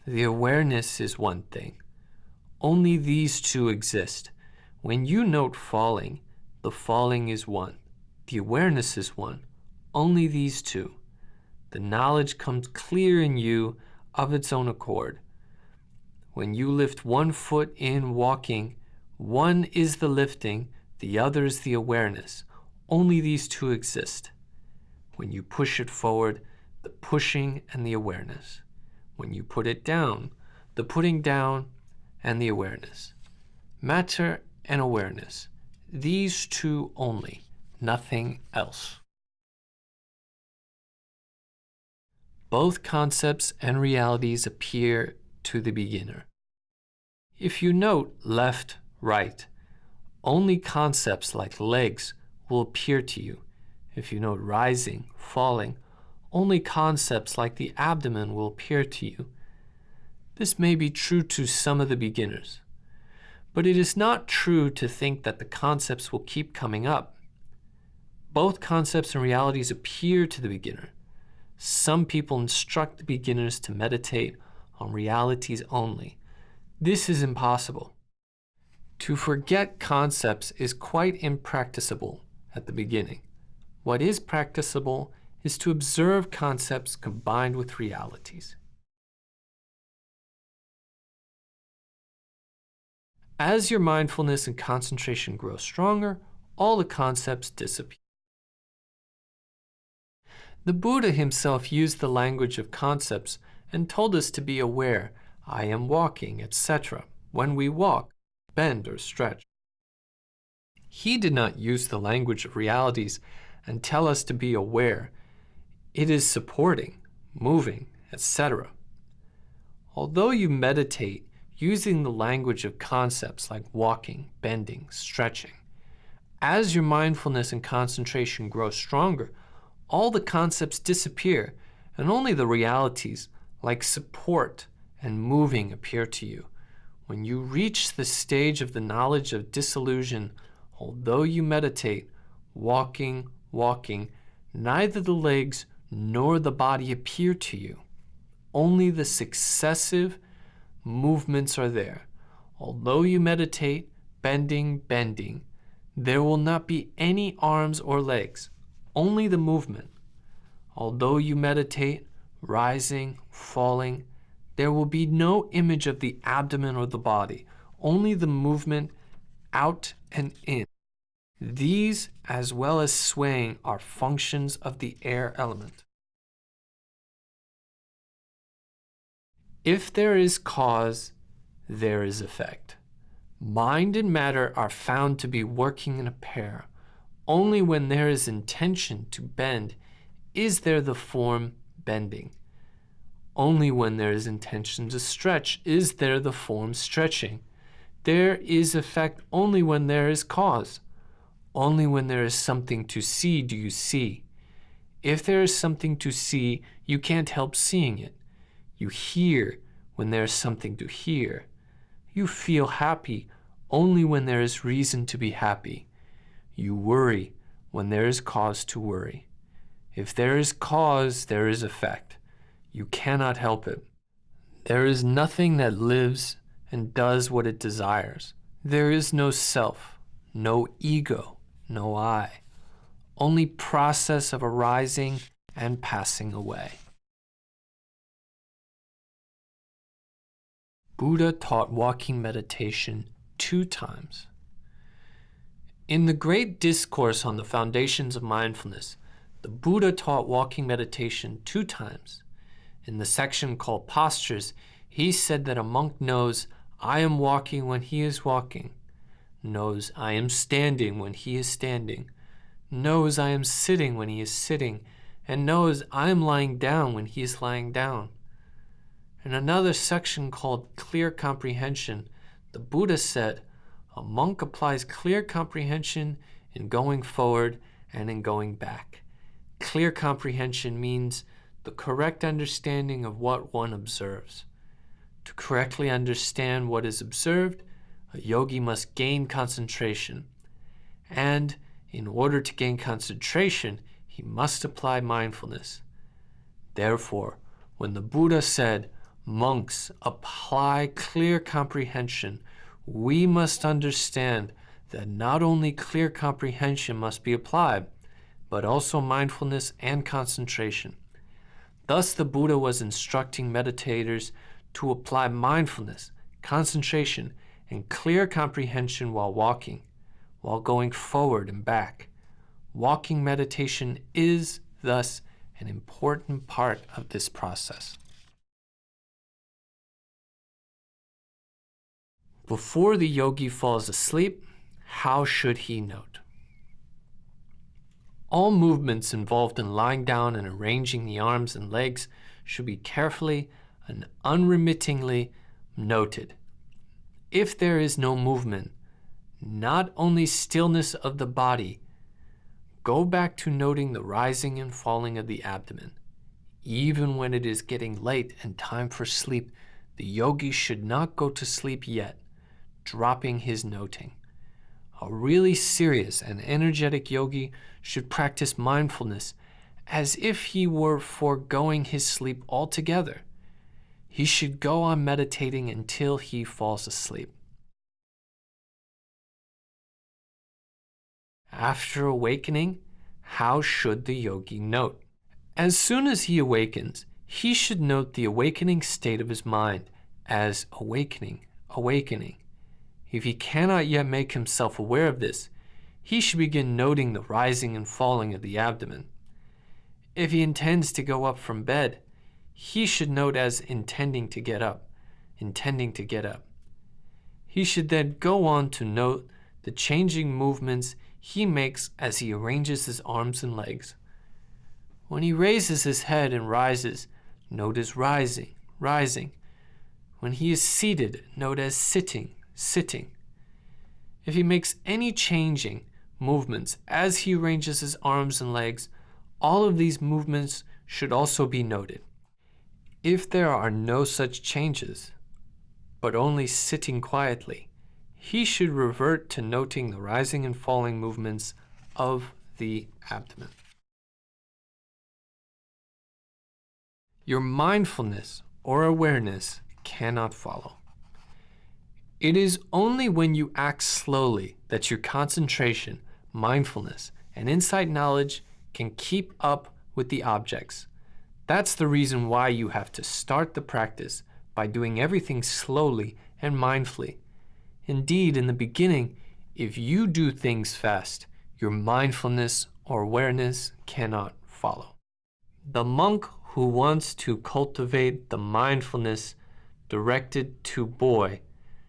The awareness is one thing. Only these two exist. When you note falling, the falling is one. The awareness is one. Only these two. The knowledge comes clear in you of its own accord. When you lift one foot in walking, one is the lifting, the other is the awareness. Only these two exist. When you push it forward, the pushing and the awareness. When you put it down, the putting down and the awareness. Matter and awareness. These two only, nothing else. Both concepts and realities appear to the beginner. If you note left, right, only concepts like legs will appear to you. If you note rising, falling, only concepts like the abdomen will appear to you. This may be true to some of the beginners, but it is not true to think that the concepts will keep coming up. Both concepts and realities appear to the beginner. Some people instruct the beginners to meditate on realities only. This is impossible. To forget concepts is quite impracticable at the beginning. What is practicable is to observe concepts combined with realities. As your mindfulness and concentration grow stronger, all the concepts disappear. The Buddha himself used the language of concepts and told us to be aware, I am walking, etc., when we walk, bend, or stretch. He did not use the language of realities and tell us to be aware. It is supporting, moving, etc. Although you meditate using the language of concepts like walking, bending, stretching, as your mindfulness and concentration grow stronger, all the concepts disappear and only the realities like support and moving appear to you. When you reach the stage of the knowledge of disillusion, although you meditate, walking, neither the legs nor the body appear to you. Only the successive movements are there. Although you meditate, bending, there will not be any arms or legs, only the movement. Although you meditate, rising, falling, there will be no image of the abdomen or the body, only the movement out and in. These, as well as swaying, are functions of the air element. If there is cause, there is effect. Mind and matter are found to be working in a pair. Only when there is intention to bend is there the form bending. Only when there is intention to stretch is there the form stretching. There is effect only when there is cause. Only when there is something to see do you see. If there is something to see, you can't help seeing it. You hear when there is something to hear. You feel happy only when there is reason to be happy. You worry when there is cause to worry. If there is cause, there is effect. You cannot help it. There is nothing that lives and does what it desires. There is no self, no ego, no I. Only process of arising and passing away. Buddha taught walking meditation 2 times. In the great discourse on the foundations of mindfulness, the Buddha taught walking meditation 2 times. In the section called Postures, he said that a monk knows, I am walking when he is walking, knows I am standing when he is standing, knows I am sitting when he is sitting, and knows I am lying down when he is lying down. In another section called Clear Comprehension, the Buddha said, a monk applies clear comprehension in going forward and in going back. Clear comprehension means the correct understanding of what one observes. To correctly understand what is observed, a yogi must gain concentration. And in order to gain concentration, he must apply mindfulness. Therefore, when the Buddha said, monks, apply clear comprehension, we must understand that not only clear comprehension must be applied, but also mindfulness and concentration. Thus, the Buddha was instructing meditators to apply mindfulness, concentration, and clear comprehension while walking, while going forward and back. Walking meditation is, thus, an important part of this process. Before the yogi falls asleep, how should he note? All movements involved in lying down and arranging the arms and legs should be carefully and unremittingly noted. If there is no movement, not only stillness of the body, go back to noting the rising and falling of the abdomen. Even when it is getting late and time for sleep, the yogi should not go to sleep yet, dropping his noting. A really serious and energetic yogi should practice mindfulness as if he were foregoing his sleep altogether. He should go on meditating until he falls asleep. After awakening, how should the yogi note? As soon as he awakens, he should note the awakening state of his mind as awakening. If he cannot yet make himself aware of this, he should begin noting the rising and falling of the abdomen. If he intends to go up from bed, he should note as intending to get up. He should then go on to note the changing movements he makes as he arranges his arms and legs. When he raises his head and rises, note as rising, rising. When he is seated, note as sitting, sitting. If he makes any changing movements as he arranges his arms and legs, all of these movements should also be noted. If there are no such changes, but only sitting quietly, he should revert to noting the rising and falling movements of the abdomen. Your mindfulness or awareness cannot follow. It is only when you act slowly that your concentration, mindfulness, and insight knowledge can keep up with the objects. That's the reason why you have to start the practice by doing everything slowly and mindfully. Indeed, in the beginning, if you do things fast, your mindfulness or awareness cannot follow. The monk who wants to cultivate the mindfulness directed to boy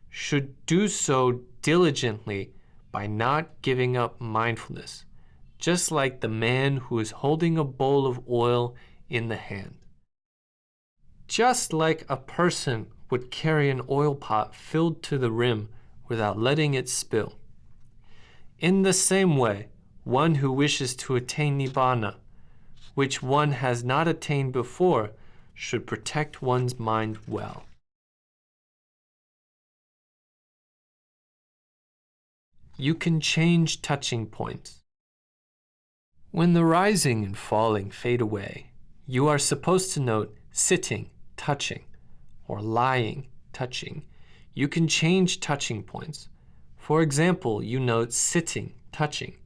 should do so diligently by not giving up mindfulness, just like the man who is holding a bowl of oil in the hand. Just like a person would carry an oil pot filled to the rim without letting it spill. In the same way, one who wishes to attain Nibbana, which one has not attained before, should protect one's mind well. You can change touching points. When the rising and falling fade away, you are supposed to note sitting, touching, or lying, touching. You can change touching points. For example, you note sitting, touching.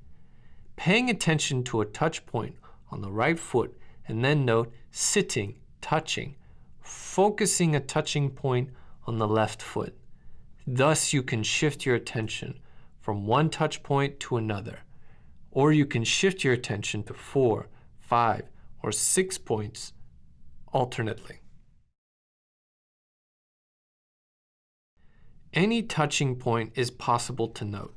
Paying attention to a touch point on the right foot and then note sitting, touching, focusing a touching point on the left foot. Thus you can shift your attention from one touch point to another, or you can shift your attention to 4, 5, or 6 points alternately. Any touching point is possible to note.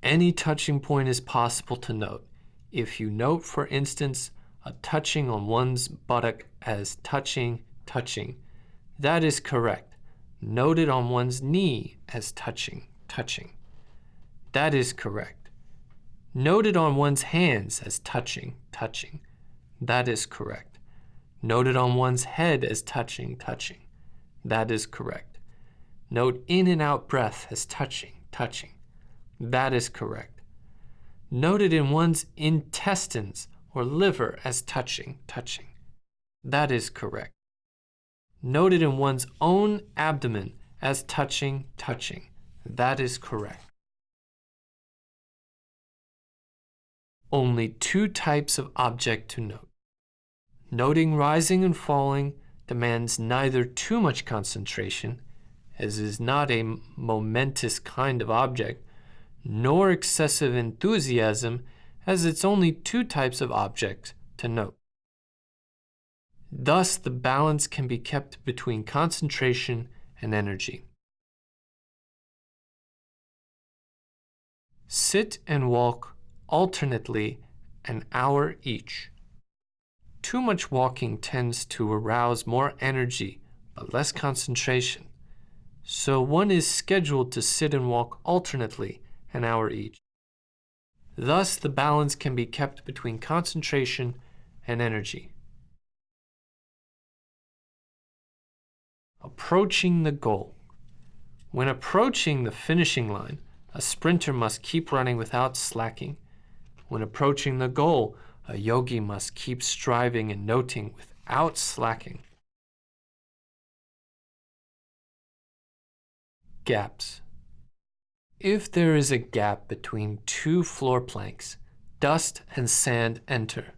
Any touching point is possible to note. If you note, for instance, a touching on one's buttock as touching, touching, that is correct. Note it on one's knee as touching, touching. That is correct. Note it on one's hands as touching, touching. That is correct. Note it on one's head as touching, touching. That is correct. Note in and out breath as touching, touching. That is correct. Note it in one's intestines or liver as touching, touching. That is correct. Note it in one's own abdomen as touching, touching. That is correct. Only 2 types of object to note. Noting rising and falling demands neither too much concentration, as is not a momentous kind of object, nor excessive enthusiasm, as it's only 2 types of objects to note. Thus, the balance can be kept between concentration and energy. Sit and walk alternately an hour each. Too much walking tends to arouse more energy but less concentration, so one is scheduled to sit and walk alternately an hour each. Thus, the balance can be kept between concentration and energy. Approaching the goal. When approaching the finishing line, a sprinter must keep running without slacking. When approaching the goal, a yogi must keep striving and noting without slacking. Gaps. If there is a gap between 2 floor planks, dust and sand enter.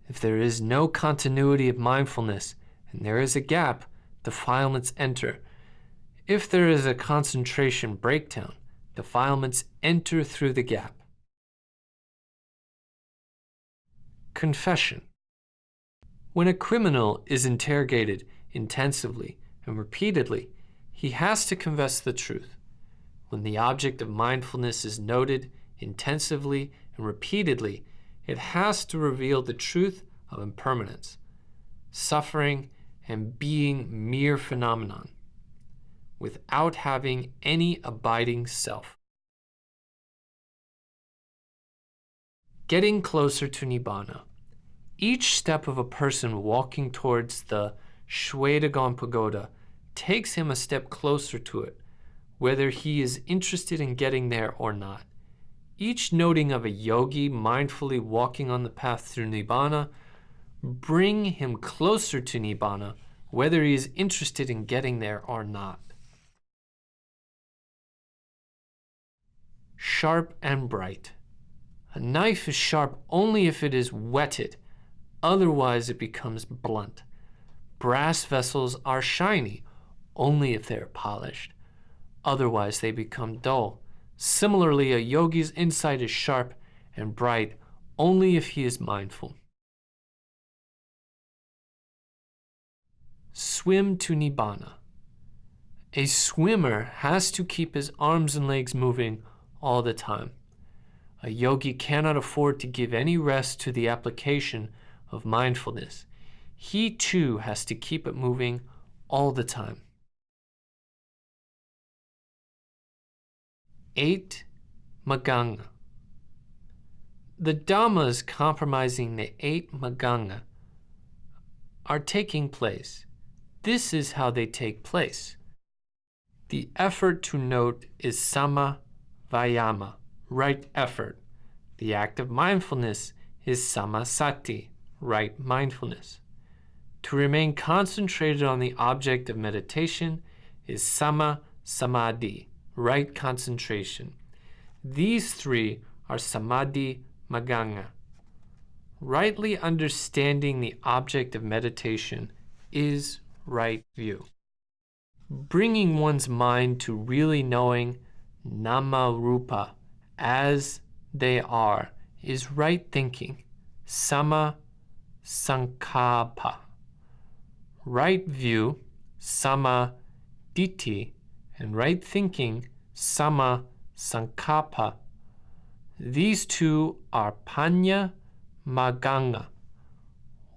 If there is no continuity of mindfulness and there is a gap, defilements enter. If there is a concentration breakdown, defilements enter through the gap. Confession. When a criminal is interrogated intensively and repeatedly, he has to confess the truth. When the object of mindfulness is noted intensively and repeatedly, It has to reveal the truth of impermanence, suffering, and being mere phenomenon, without having any abiding self. Getting closer to Nibbana. Each step of a person walking towards the Shwedagon Pagoda takes him a step closer to it, whether he is interested in getting there or not. Each noting of a yogi mindfully walking on the path through Nibbana bring him closer to Nibbana, whether he is interested in getting there or not. Sharp and bright. A knife is sharp only if it is whetted, otherwise it becomes blunt. Brass vessels are shiny only if they are polished, otherwise they become dull. Similarly, a yogi's insight is sharp and bright only if he is mindful. Swim to Nibbana. A swimmer has to keep his arms and legs moving all the time. A yogi cannot afford to give any rest to the application of mindfulness. He too has to keep it moving all the time. 8. Maganga. The Dhammas comprising the 8 Maganga are taking place. This is how they take place. The effort to note is Samma Vayama, right effort. The act of mindfulness is Samma Sati, right mindfulness. To remain concentrated on the object of meditation is Samma Samadhi, right concentration. These 3 are Samadhi Maganga. Rightly understanding the object of meditation is right view. Bringing one's mind to really knowing Nama Rupa as they are is right thinking, Samma Sankappa. Right view, Samma Ditti, and right thinking, Samma Sankappa. These 2 are Panya Maganga,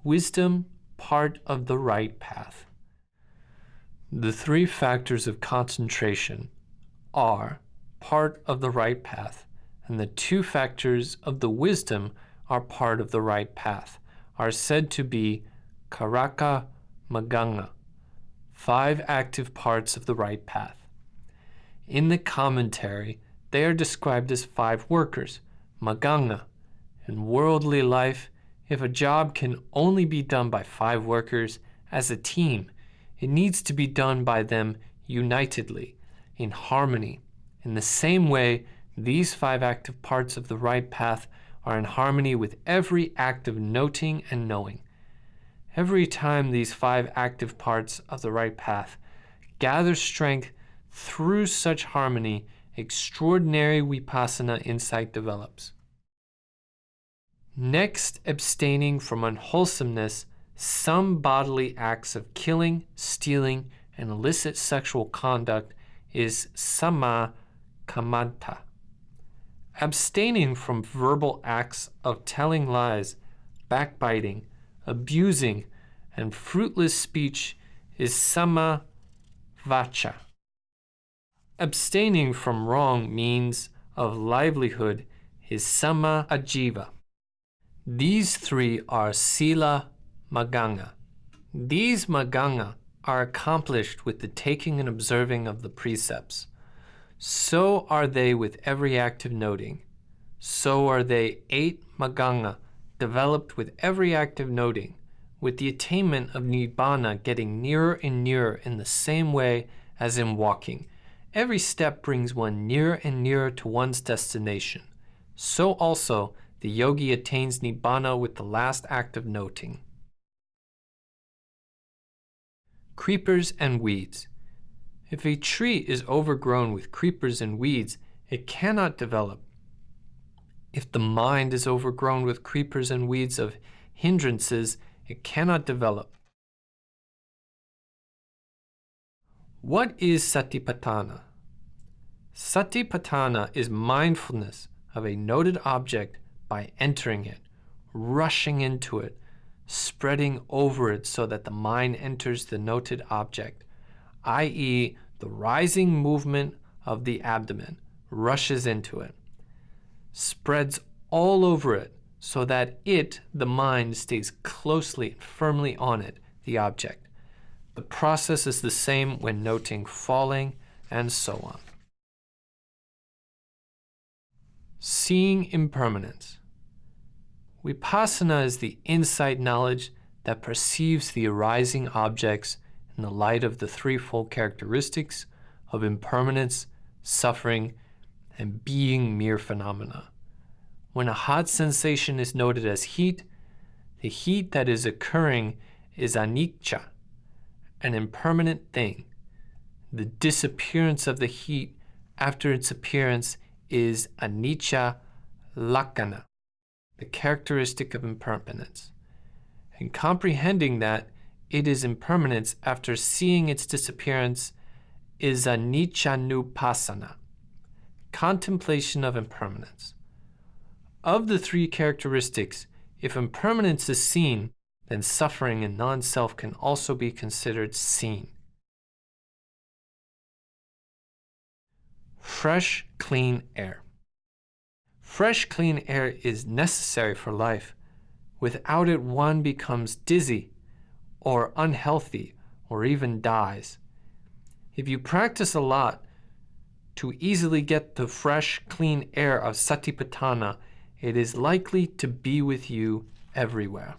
wisdom, part of the right path. The 3 factors of concentration are part of the right path, and the 2 factors of the wisdom are part of the right path, are said to be Karaka Maganga, 5 active parts of the right path. In the commentary, they are described as 5 workers, Maganga. In worldly life, if a job can only be done by 5 workers as a team, it needs to be done by them unitedly, in harmony. In the same way, these 5 active parts of the right path are in harmony with every act of noting and knowing. Every time these 5 active parts of the right path gather strength through such harmony, extraordinary vipassana insight develops. Next, abstaining from unwholesomeness, some bodily acts of killing, stealing, and illicit sexual conduct is Samma Kamanta. Abstaining from verbal acts of telling lies, backbiting, abusing, and fruitless speech is Samma Vacha. Abstaining from wrong means of livelihood is Samma Ajiva. These 3 are Sila Maganga. These Maganga are accomplished with the taking and observing of the precepts. So are they with every act of noting. So are they 8 Maganga developed with every act of noting, with the attainment of Nibbana getting nearer and nearer in the same way as in walking. Every step brings one nearer and nearer to one's destination. So also, the yogi attains Nibbana with the last act of noting. Creepers and weeds. If a tree is overgrown with creepers and weeds, it cannot develop. If the mind is overgrown with creepers and weeds of hindrances, it cannot develop. What is Satipatthana? Satipatthana is mindfulness of a noted object by entering it, rushing into it, spreading over it so that the mind enters the noted object, i.e., the rising movement of the abdomen rushes into it, spreads all over it so that it, the mind, stays closely and firmly on it, the object. The process is the same when noting falling and so on. Seeing impermanence. Vipassana is the insight knowledge that perceives the arising objects in the light of the threefold characteristics of impermanence, suffering, and being mere phenomena. When a hot sensation is noted as heat, the heat that is occurring is anicca, an impermanent thing. The disappearance of the heat after its appearance is anicca lakkhana, the characteristic of impermanence. And comprehending that it is impermanence after seeing its disappearance is aniccanupassana, contemplation of impermanence. Of the three characteristics, if impermanence is seen, then suffering and non-self can also be considered seen. Fresh, clean air. Fresh, clean air is necessary for life. Without it, one becomes dizzy or unhealthy or even dies. If you practice a lot to easily get the fresh, clean air of Satipatthana, it is likely to be with you everywhere.